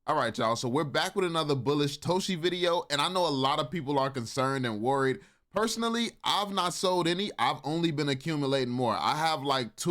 All right, y'all. So we're back with another bullish Toshi video, and I know a lot of people are concerned and worried. Personally, I've not sold any. I've only been accumulating more. I have like a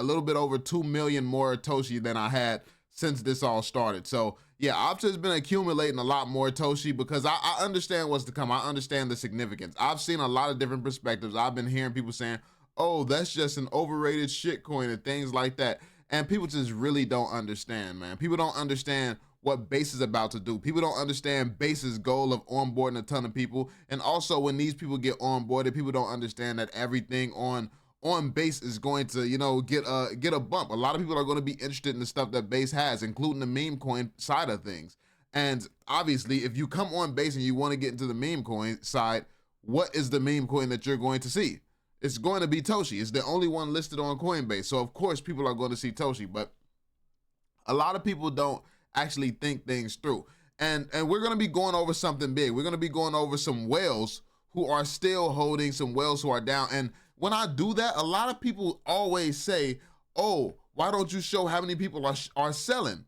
little bit over 2 million more Toshi than I had since this all started. So yeah, I've just been accumulating a lot more Toshi because I understand what's to come. I understand the significance. I've seen a lot of different perspectives. I've been hearing people saying, oh, that's just an overrated shitcoin and things like that. And people just really don't understand, man. People don't understand what Base is about to do. People don't understand Base's goal of onboarding a ton of people. And also when these people get onboarded, people don't understand that everything on Base is going to, get a bump. A lot of people are going to be interested in the stuff that Base has, including the meme coin side of things. And obviously, if you come on Base and you want to get into the meme coin side, what is the meme coin that you're going to see? It's going to be Toshi. It's the only one listed on Coinbase. So of course people are going to see Toshi, but a lot of people don't actually think things through. And we're going to be going over something big. We're going to be going over some whales who are still holding, some whales who are down. And when I do that, a lot of people always say, oh, why don't you show how many people are selling?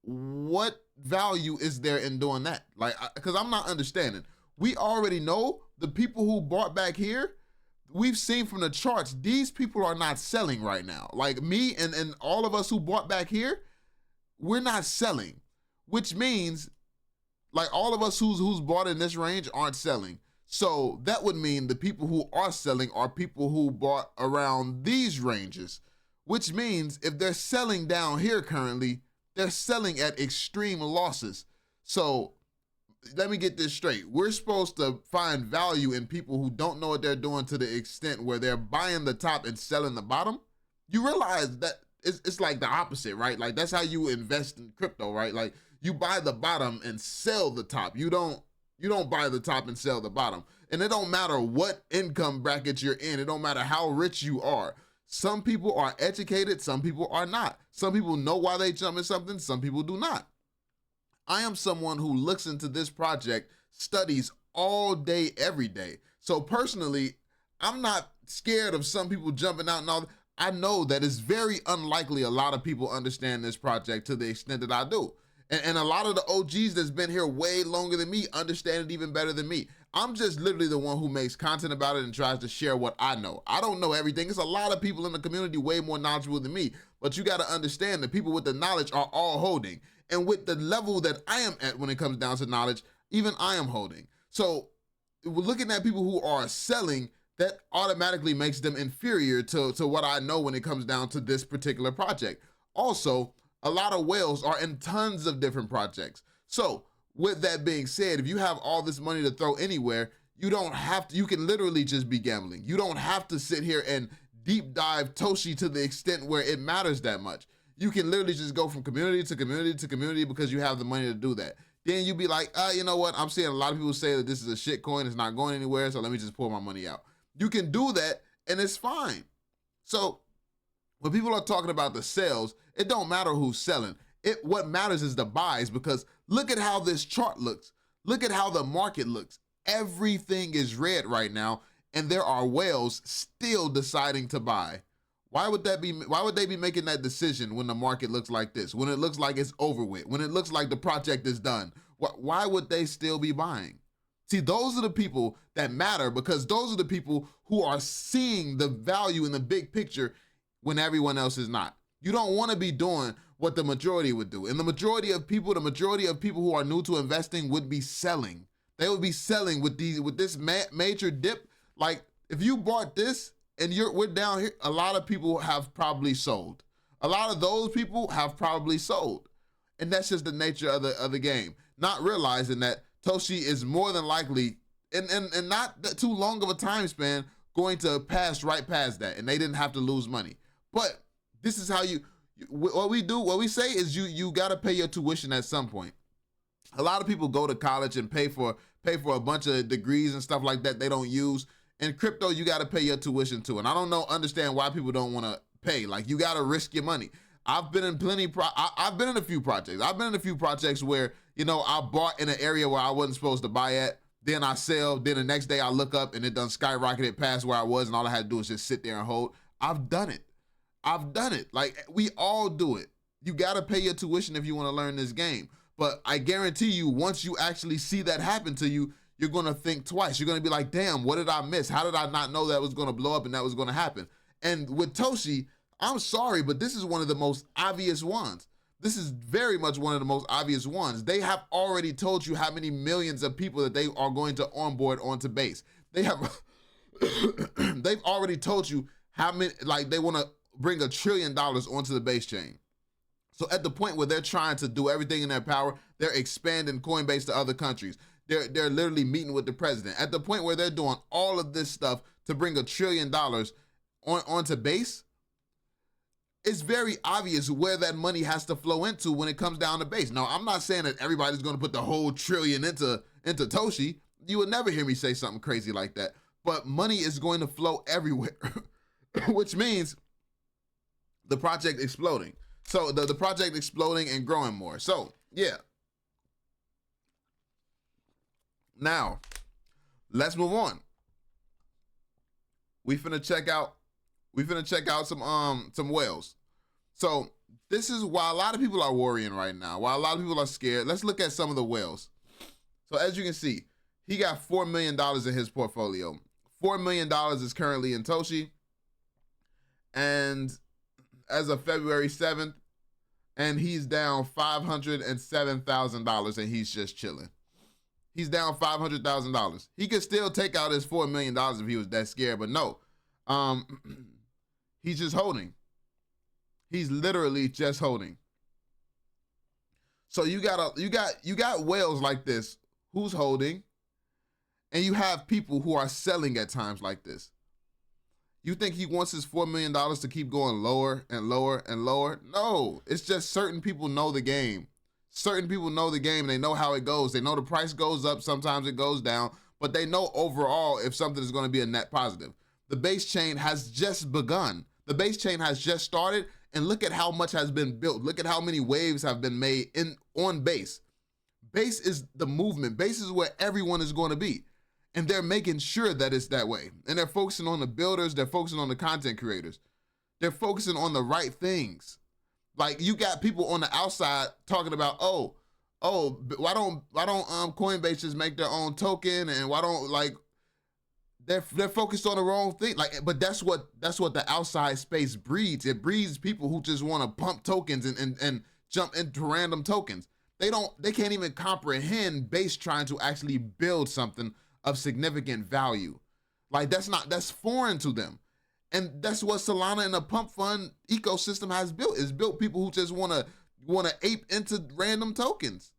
What value is there in doing that? Like, because I'm not understanding. We already know the people who bought back here, we've seen from the charts, these people are not selling right now. Like me and all of us who bought back here, we're not selling, which means like all of us who's bought in this range aren't selling. So that would mean the people who are selling are people who bought around these ranges, which means if they're selling down here currently, they're selling at extreme losses. So let me get this straight. We're supposed to find value in people who don't know what they're doing to the extent where they're buying the top and selling the bottom. You realize that it's like the opposite, right? Like that's how you invest in crypto, right? Like you buy the bottom and sell the top. You don't buy the top and sell the bottom. And it don't matter what income bracket you're in. It don't matter how rich you are. Some people are educated, some people are not. Some people know why they jump in something, some people do not. I am someone who looks into this project, studies all day, every day. So personally, I'm not scared of some people jumping out and all. I know that it's very unlikely a lot of people understand this project to the extent that I do. And a lot of the OGs that's been here way longer than me understand it even better than me. I'm just literally the one who makes content about it and tries to share what I know. I don't know everything. It's a lot of people in the community way more knowledgeable than me. But you got to understand that people with the knowledge are all holding. And with the level that I am at when it comes down to knowledge, even I am holding. So we're looking at people who are selling, that automatically makes them inferior to what I know when it comes down to this particular project. Also, a lot of whales are in tons of different projects. So with that being said, if you have all this money to throw anywhere, you don't have to, you can literally just be gambling. You don't have to sit here and deep dive Toshi to the extent where it matters that much. You can literally just go from community to community to community because you have the money to do that. Then you be like, you know what? I'm seeing a lot of people say that this is a shit coin. It's not going anywhere. So let me just pull my money out. You can do that and it's fine. So when people are talking about the sales, it don't matter who's selling. What matters is the buys, because look at how this chart looks. Look at how the market looks. Everything is red right now, and there are whales still deciding to buy. Why would they be making that decision when the market looks like this? When it looks like it's over with? When it looks like the project is done? Why would they still be buying? See, those are the people that matter, because those are the people who are seeing the value in the big picture when everyone else is not. You don't want to be doing what the majority would do. And the majority of people who are new to investing would be selling. They would be selling with this major dip. Like if you bought this and we're down here, a lot of people have probably sold. A lot of those people have probably sold. And that's just the nature of the game. Not realizing that Toshi is more than likely, and not too long of a time span, going to pass right past that, and they didn't have to lose money. But this is how what we say is you gotta pay your tuition at some point. A lot of people go to college and pay for a bunch of degrees and stuff like that they don't use. In crypto, you gotta pay your tuition too. And I don't understand why people don't wanna pay. Like you gotta risk your money. I've been in I've been in a few projects. I've been in a few projects where, I bought in an area where I wasn't supposed to buy at. Then I sell. Then the next day I look up and it done skyrocketed past where I was, and all I had to do is just sit there and hold. I've done it. Like we all do it. You gotta pay your tuition if you want to learn this game. But I guarantee you, once you actually see that happen to you, you're gonna think twice. You're gonna be like, damn, what did I miss? How did I not know that was gonna blow up and that was gonna happen? And with Toshi, I'm sorry, but this is one of the most obvious ones. This is very much one of the most obvious ones. They have already told you how many millions of people that they are going to onboard onto Base. They have, they've already told you how many, like they want to bring $1 trillion onto the Base chain. So at the point where they're trying to do everything in their power, they're expanding Coinbase to other countries. They're literally meeting with the president. At the point where they're doing all of this stuff to bring $1 trillion onto Base, it's very obvious where that money has to flow into when it comes down to Base. Now, I'm not saying that everybody's going to put the whole trillion into Toshi. You would never hear me say something crazy like that. But money is going to flow everywhere, which means the project exploding. So the project exploding and growing more. So, yeah. Now, let's move on. We finna check out some whales. So this is why a lot of people are worrying right now, why a lot of people are scared. Let's look at some of the whales. So as you can see, he got $4 million in his portfolio. $4 million is currently in Toshi. And as of February 7th, and he's down $507,000 and he's just chilling. He's down $500,000. He could still take out his $4 million if he was that scared, but no. He's just holding. He's literally just holding. So you got whales like this who's holding, and you have people who are selling at times like this. You think he wants his $4 million to keep going lower and lower and lower? No, it's just certain people know the game. Certain people know the game. They know how it goes. They know the price goes up. Sometimes it goes down, but they know overall if something is going to be a net positive. The Base chain has just begun. The Base chain has just started, and look at how much has been built. Look at how many waves have been made on Base. Base is the movement. Base is where everyone is going to be. And they're making sure that it's that way. And they're focusing on the builders. They're focusing on the content creators. They're focusing on the right things. Like, you got people on the outside talking about, why don't Coinbase just make their own token, and why don't, like, they're focused on the wrong thing. Like, but that's what the outside space breeds. It breeds people who just want to pump tokens and jump into random tokens. They can't even comprehend Base trying to actually build something of significant value. Like, that's foreign to them. And that's what Solana and the pump fund ecosystem has built. It's built people who just wanna ape into random tokens.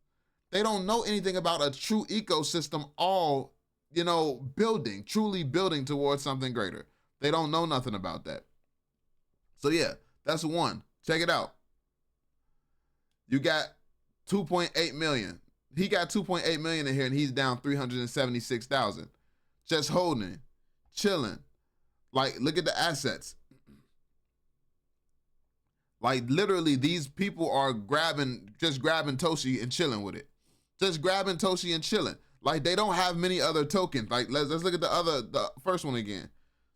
They don't know anything about a true ecosystem, all, truly building towards something greater. They don't know nothing about that. So yeah, that's one. Check it out. You got 2.8 million. He got 2.8 million in here, and he's down 376,000. Just holding, chilling. Like, look at the assets. Like, literally, these people are just grabbing Toshi and chilling with it. Just grabbing Toshi and chilling. Like, they don't have many other tokens. Like, let's look at the first one again.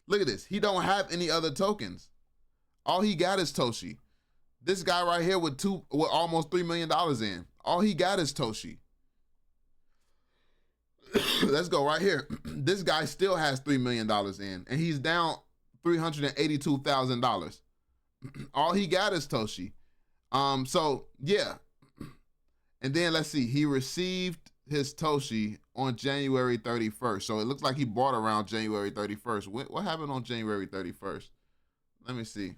Look at this. He don't have any other tokens. All he got is Toshi. This guy right here with almost $3 million in. All he got is Toshi. Let's go right here. This guy still has $3 million in, and he's down $382,000. All he got is Toshi. So yeah. And then let's see, he received his Toshi on January 31st. So it looks like he bought around January 31st. What happened on January 31st? Let me see.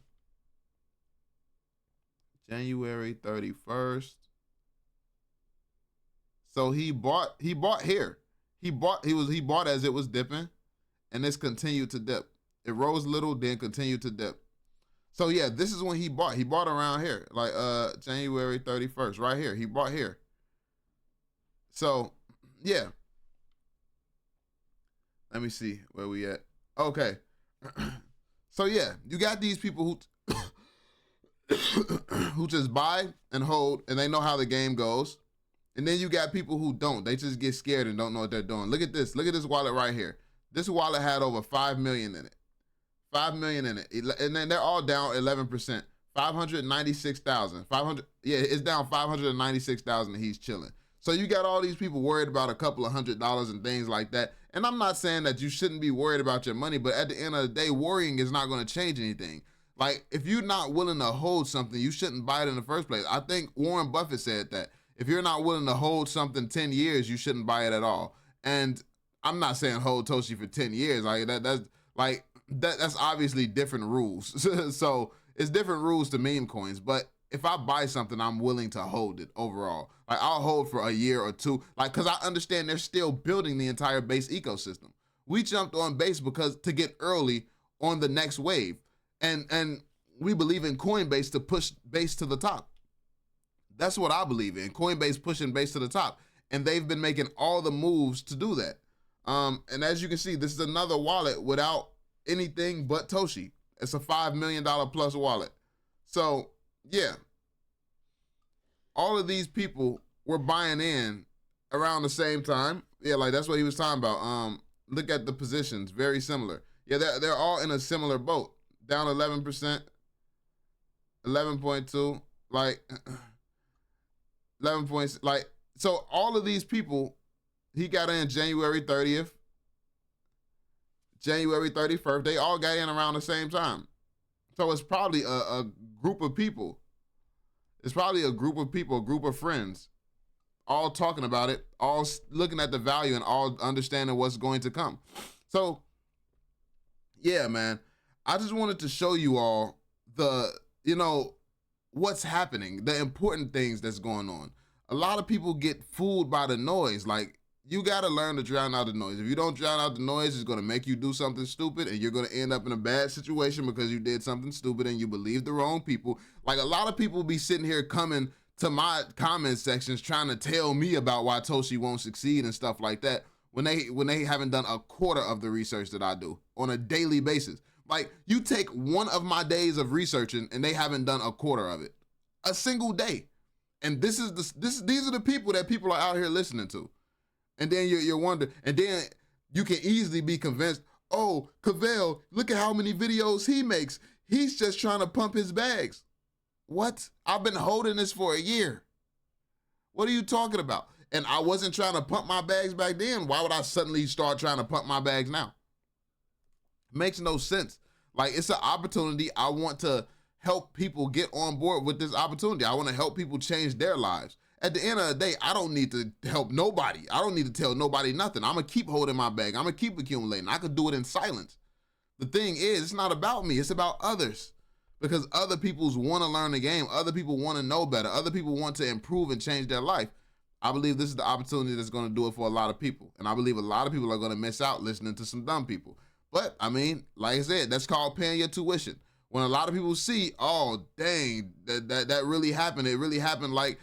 January 31st. So he bought here. He bought as it was dipping, and it's continued to dip. It rose little, then continued to dip. So yeah, this is when he bought. He bought around here, like January 31st, right here. He bought here. So yeah. Let me see where we at. Okay. So yeah, you got these people who just buy and hold, and they know how the game goes. And then you got people who don't. They just get scared and don't know what they're doing. Look at this. Look at this wallet right here. This wallet had over 5 million in it. 5 million in it. And then they're all down 11%. 596,000. 500, yeah, it's down 596,000 and he's chilling. So you got all these people worried about a couple of $100 and things like that. And I'm not saying that you shouldn't be worried about your money, but at the end of the day, worrying is not going to change anything. Like, if you're not willing to hold something, you shouldn't buy it in the first place. I think Warren Buffett said that. If you're not willing to hold something 10 years, you shouldn't buy it at all. And I'm not saying hold Toshi for 10 years. Like that's obviously different rules. So it's different rules to meme coins. But if I buy something, I'm willing to hold it overall. Like, I'll hold for a year or two, like, because I understand they're still building the entire Base ecosystem. We jumped on Base because to get early on the next wave. And we believe in Coinbase to push Base to the top. That's what I believe in. Coinbase pushing Base to the top. And they've been making all the moves to do that. And as you can see, this is another wallet without anything but Toshi. It's a $5 million plus wallet. So, yeah. All of these people were buying in around the same time. Yeah, like that's what he was talking about. Look at the positions, very similar. Yeah, they're all in a similar boat. Down 11%, 11.2, like 11 points. Like, so all of these people, he got in January 30th, January 31st. They all got in around the same time. So it's probably a group of people. It's probably a group of people, a group of friends, all talking about it, all looking at the value and all understanding what's going to come. So, yeah, man, I just wanted to show you all what's happening, the important things that's going on. A lot of people get fooled by the noise. Like, you got to learn to drown out the noise. If you don't drown out the noise, it's going to make you do something stupid, and you're going to end up in a bad situation because you did something stupid and you believed the wrong people. Like, a lot of people be sitting here coming to my comment sections trying to tell me about why Toshi won't succeed and stuff like that when they haven't done a quarter of the research that I do on a daily basis. Like, you take one of my days of researching and they haven't done a quarter of it. A single day. And these are the people that people are out here listening to. And then you're wondering, and then you can easily be convinced, oh, Cavell, look at how many videos he makes. He's just trying to pump his bags. What? I've been holding this for a year. What are you talking about? And I wasn't trying to pump my bags back then. Why would I suddenly start trying to pump my bags now? It makes no sense. Like, it's an opportunity. I want to help people get on board with this opportunity. I want to help people change their lives. At the end of the day, I don't need to help nobody. I don't need to tell nobody nothing. I'm going to keep holding my bag. I'm going to keep accumulating. I could do it in silence. The thing is, it's not about me. It's about others. Because other people want to learn the game. Other people want to know better. Other people want to improve and change their life. I believe this is the opportunity that's going to do it for a lot of people. And I believe a lot of people are going to miss out listening to some dumb people. But, I mean, like I said, that's called paying your tuition. When a lot of people see, oh, dang, that really happened. It really happened like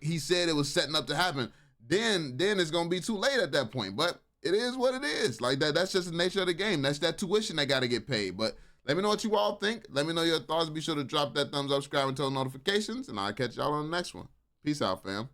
he said it was setting up to happen. Then it's going to be too late at that point. But it is what it is. Like, that's just the nature of the game. That's that tuition that got to get paid. But let me know what you all think. Let me know your thoughts. Be sure to drop that thumbs up, subscribe, and turn notifications. And I'll catch y'all on the next one. Peace out, fam.